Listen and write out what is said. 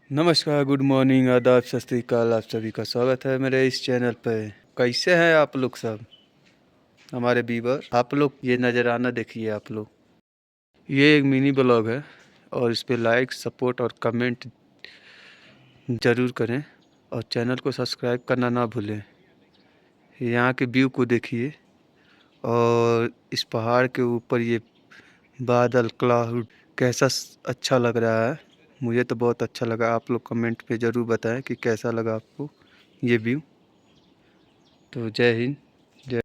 नमस्कार, good morning, आदाब, सत श्री अकाल। आप सभी का स्वागत है मेरे इस चैनल पे। कैसे हैं आप लोग सब, हमारे व्यूवर? आप लोग ये नज़राना देखिए। आप लोग, ये एक मिनी ब्लॉग है और इस पे लाइक, सपोर्ट और कमेंट ज़रूर करें और चैनल को सब्सक्राइब करना ना भूलें। यहाँ के व्यू को देखिए और इस पहाड़ के ऊपर ये बादल, क्लाउड कैसा अच्छा लग रहा है। मुझे तो बहुत अच्छा लगा। आप लोग कमेंट पे ज़रूर बताएं कि कैसा लगा आपको ये व्यू। तो जय हिंद।